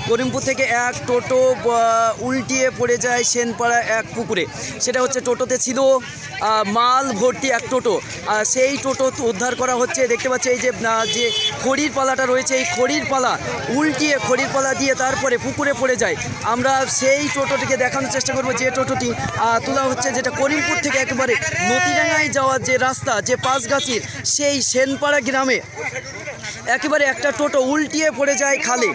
করিমপুর থেকে এক টোটো উল্টিয়ে পড়ে যায় সেনপাড়া এক পুকুরে। সেটা হচ্ছে টোটোতে ছিল মাল ভর্তি এক টোটো। সেই টোটো উদ্ধার করা হচ্ছে। দেখতে পাচ্ছি এই যে খড়ির পালাটা রয়েছে, এই খড়ির পালা উল্টিয়ে খড়ির পালা দিয়ে তারপরে পুকুরে পড়ে যায়। আমরা সেই টোটোটিকে দেখানোর চেষ্টা করব, যে টোটোটি তোলা হচ্ছে, যেটা করিমপুর থেকে একেবারে নতিডাঙ্গায় যাওয়ার যে রাস্তা, যে পাঁচগাছির সেই সেনপাড়া গ্রামে একেবারে একটা টোটো উল্টিয়ে পড়ে যায় খালে,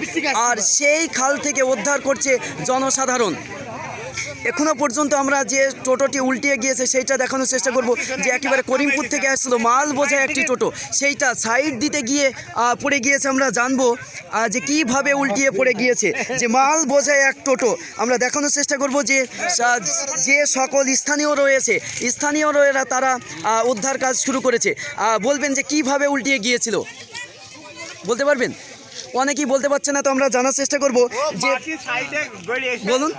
আর সেই খাল থেকে উদ্ধার করছে জনসাধারণ। এখনো পর্যন্ত আমরা যে টোটোটি উল্টিয়ে গিয়েছে সেইটা দেখানোর চেষ্টা করব, যে একেবারে করিমপুর থেকে আসলো মাল বোঝায় একটি টোটো, সেইটা সাইড দিতে গিয়ে পড়ে গিয়েছে। আমরা জানবো যে কিভাবে উল্টিয়ে পড়ে গিয়েছে যে মাল বোঝায় এক টোটো। আমরা দেখানোর চেষ্টা করব যে যে সকল স্থানীয়রা তারা উদ্ধার কাজ শুরু করেছে। বলবেন যে কিভাবে উল্টিয়ে গিয়েছিল, বলতে পারবেন? অনেকেই বলতে পারছে না, তো আমরা জানার চেষ্টা করব যে বলুন।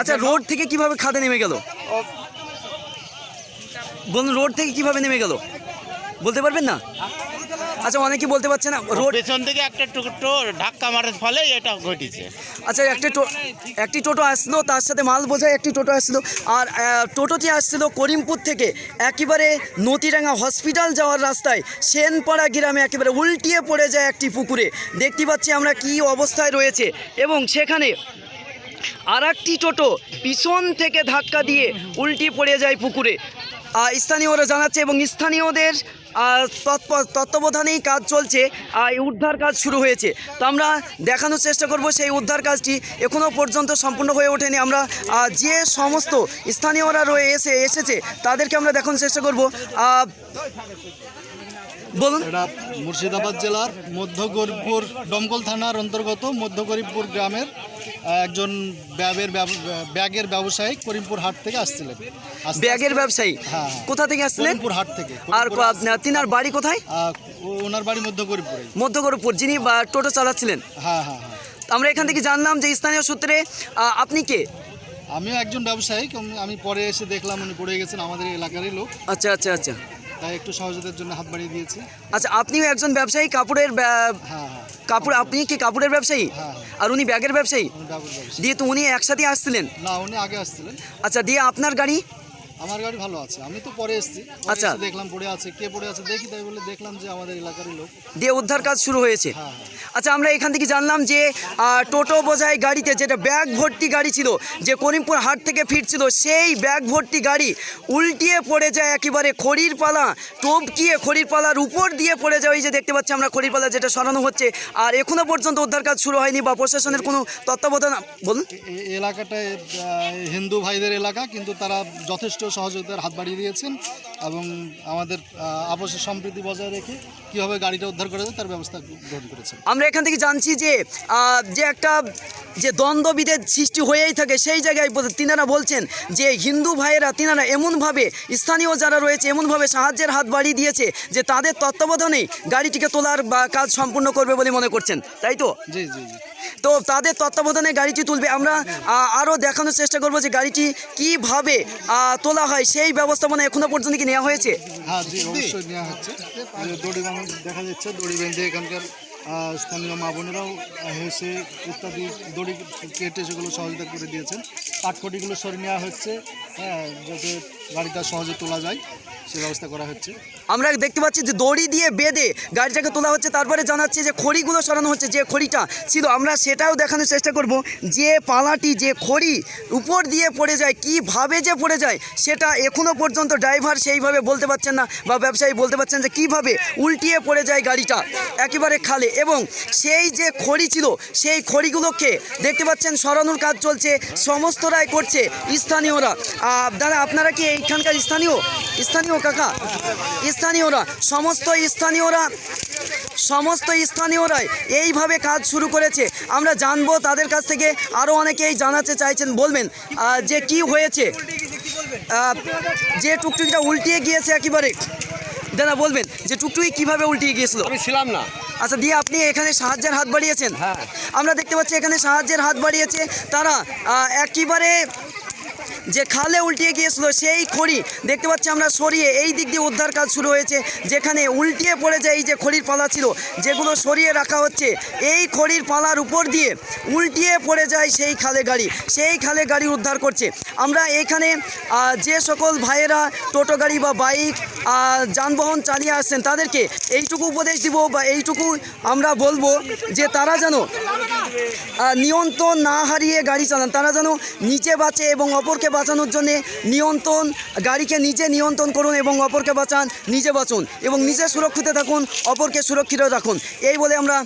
আচ্ছা, রোড থেকে কিভাবে খাদে নেমে গেল? বলুন, রোড থেকে কিভাবে নেমে গেল, বলতে পারবেন না? আচ্ছা, অনেকেই বলতে পারছে না। রোড পেছন থেকে একটা টোটো ধাক্কা মারার ফলে এটা ঘটেছে। আচ্ছা, একটি টোটো আসলো, তার সাথে মাল বোঝায় একটি টোটো আসলো, আর টোটোটি আসছিল করিমপুর থেকে একেবারে নতিডাঙ্গা হসপিটাল যাওয়ার রাস্তায় সেনপাড়া গ্রামে একেবারে উল্টিয়ে পড়ে যায় একটি পুকুরে। দেখতে পাচ্ছি আমরা কি অবস্থায় রয়েছে, এবং সেখানে আর একটি টোটো পিছন থেকে ধাক্কা দিয়ে উল্টিয়ে পড়ে যায় পুকুরে। স্থানীয়রা জানাচ্ছে, এবং স্থানীয়দের তত্ত্বাবধানেই কাজ চলছে, এই উদ্ধার কাজ শুরু হয়েছে। তো আমরা দেখানোর চেষ্টা করব সেই উদ্ধার কাজটি এখনও পর্যন্ত সম্পূর্ণ হয়ে ওঠেনি। আমরা যে সমস্ত স্থানীয়রা এসেছে তাদেরকে আমরা দেখানোর চেষ্টা করব। বলুন। এটা মুর্শিদাবাদ জেলার মধ্য গরিবপুর দমকল থানার অন্তর্গত মধ্য গরিবপুর গ্রামের একজন ব্যাগের ব্যবসায়ী করিমপুর হাট থেকে আসছিলেন। ব্যাগের ব্যবসায়ী? হ্যাঁ। কোথা থেকে আসছিলেন? করিমপুর হাট থেকে। আর তিনার বাড়ি কোথায়? ওনার বাড়ি মধ্য গরিবপুরে। মধ্য গরিবপুর, যিনি টোটো চালাচ্ছিলেন? হ্যাঁ। আমরা এখান থেকে জানলাম যে স্থানীয় সূত্রে আপনি কে? আমিও একজন ব্যবসায়ী, আমি পরে এসে দেখলাম উনি পড়ে গেছেন, আমাদের এলাকারই লোক। আচ্ছা। তাই একটু সহযোগিতার জন্য হাত বাড়িয়ে দিয়েছি। আচ্ছা, আপনিও একজন ব্যবসায়ী কাপড়ের? হ্যাঁ। কাপড়, আপনি কি কাপড়ের ব্যবসায়ী? হ্যাঁ। আর উনি ব্যাগের ব্যবসায়ী? দিয়ে তো উনি একসাথে আসছিলেন? না, উনি আগে আসছিলেন। আচ্ছা, দিয়ে আপনার গাড়ি? আমার গাড়ি ভালো আছে, আমি তো পরে এসেছি। আচ্ছা, দেখলাম পড়ে আছে, কে পড়ে আছে দেখি, তাই বলে দেখলাম যে আমাদের এলাকারই লোক। দিয়ে উদ্ধার কাজ শুরু হয়েছে। হ্যাঁ। আচ্ছা, আমরা এখান থেকে জানলাম যে টোটো বোঝাই গাড়িতে যেটা ব্যাগ ভর্তি গাড়ি ছিল, যে করিমপুর হাট থেকে ফিরছিল, সেই ব্যাগ ভর্তি গাড়ি উল্টিয়ে পড়ে যায় একেবারে খড়ির পালা টপকিয়ে, খড়ির পালার উপর দিয়ে পড়ে যায়। ওই যে দেখতে পাচ্ছি আমরা খড়ির পালা যেটা সরানো হচ্ছে, আর এখনো পর্যন্ত উদ্ধার কাজ শুরু হয়নি বা প্রশাসনের কোনো তত্ত্বাবধান। বলুন। এলাকাটায় হিন্দু ভাইদের এলাকা, কিন্তু তারা যথেষ্ট সহযোগিতার হাত বাড়িয়ে দিয়েছেন, এবং আমাদের আপসের সম্প্রীতি বজায় রেখে কীভাবে গাড়িটা উদ্ধার করা যায় তার ব্যবস্থা গ্রহণ করেছেন। আমরা এখান থেকে জানছি যে একটা দ্বন্দ্ববিধের সৃষ্টি হয়েই থাকে, সেই জায়গায় তিনারা বলছেন যে হিন্দু ভাইয়েরা তিনারা এমনভাবে, স্থানীয় যারা রয়েছে এমনভাবে সাহায্যের হাত বাড়িয়ে দিয়েছে যে তাদের তত্ত্বাবধানেই গাড়িটিকে তোলার বা কাজ সম্পূর্ণ করবে বলে মনে করছেন, তাই তো? জি। তো তাদের তত্ত্বাবধানে গাড়িটি তুলবে। আমরা আরও দেখানোর চেষ্টা করব যে গাড়িটি কিভাবে তোলা হয়, সেই ব্যবস্থাপনা এখনো পর্যন্ত কি নেওয়া হয়েছে? হ্যাঁ, জি, অবশ্যই নেওয়া হচ্ছে। দড়ি বাঁধা দেখা যাচ্ছে, দড়ি বেঁধে এখানকার স্থানীয় মা বোনেরাও এসে ইত্যাদি দড়ি কেটে সেগুলো সহযোগিতা করে দিয়েছেন। কাঠখড়িগুলো সরিয়ে নেওয়া হচ্ছে, হ্যাঁ, যাতে গাড়িটা সহজে তোলা যায় সে ব্যবস্থা করা হচ্ছে। আমরা দেখতে পাচ্ছি যে দড়ি দিয়ে বেঁধে গাড়িটাকে তোলা হচ্ছে, তারপরে জানাচ্ছে যে খড়িগুলো সরানো হচ্ছে, যে খড়িটা ছিল। আমরা সেটাও দেখানোর চেষ্টা করব, যে পালাটি, যে খড়ি উপর দিয়ে পড়ে যায়, কিভাবে যে পড়ে যায় সেটা এখনও পর্যন্ত ড্রাইভার সেইভাবে বলতে পারছেন না, বা ব্যবসায়ী বলতে পারছেন যে কিভাবে উল্টিয়ে পড়ে যায় গাড়িটা একেবারে খালে। এবং সেই যে খড়ি ছিল সেই খড়িগুলোকে দেখতে পাচ্ছেন সরানোর কাজ চলছে, সমস্তরাই করছে স্থানীয়রা। দাদা, আপনারা কি এইখানকার স্থানীয় কাকা? স্থানীয়রা, সমস্ত স্থানীয়রাই এইভাবে কাজ শুরু করেছে। আমরা জানবো তাদের কাছ থেকে, আরও অনেকেই জানাতে চাইছেন। বলবেন যে কি হয়েছে, যে টুকটুকিটা উল্টিয়ে গিয়েছে একেবারে, দাদা বলবেন যে টুকটুকি কিভাবে উল্টিয়ে গিয়েছিল? আমি ছিলাম না। আচ্ছা, দিয়ে আপনি এখানে সাহায্যের হাত বাড়িয়েছেন? হ্যাঁ। আমরা দেখতে পাচ্ছি এখানে সাহায্যের হাত বাড়িয়েছে তারা, একেবারে যে খালে উল্টিয়ে গিয়েছিল সেই খড়ি দেখতে পাচ্ছি আমরা সরিয়ে এই দিক দিয়ে উদ্ধার কাজ শুরু হয়েছে, যেখানে উল্টিয়ে পড়ে যায় এই যে খড়ির পালা ছিল যেগুলো সরিয়ে রাখা হচ্ছে, এই খড়ির পালার উপর দিয়ে উল্টিয়ে পড়ে যায় সেই খালে গাড়ি উদ্ধার করছে। আমরা এখানে যে সকল ভাইয়েরা টোটো গাড়ি বা বাইক যানবাহন চালিয়ে আসছেন তাদেরকে এইটুকু উপদেশ দিব বা এইটুকু আমরা বলবো যে তারা যেন নিয়ন্ত্রণ না হারিয়ে গাড়ি চালান, তারা যেন নিজে বাঁচে এবং অপরকে বাঁচানোর জন্যে গাড়িকে নিজে নিয়ন্ত্রণ করুন এবং অপরকে বাঁচান, নিজে বাঁচুন এবং নিজে সুরক্ষিত থাকুন, অপরকে সুরক্ষিত রাখুন। এই বলে আমরা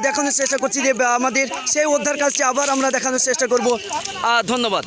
দেখানোর চেষ্টা করছি যে আমাদের সেই উদ্ধার কাজটি আবার আমরা দেখানোর চেষ্টা করব। ধন্যবাদ।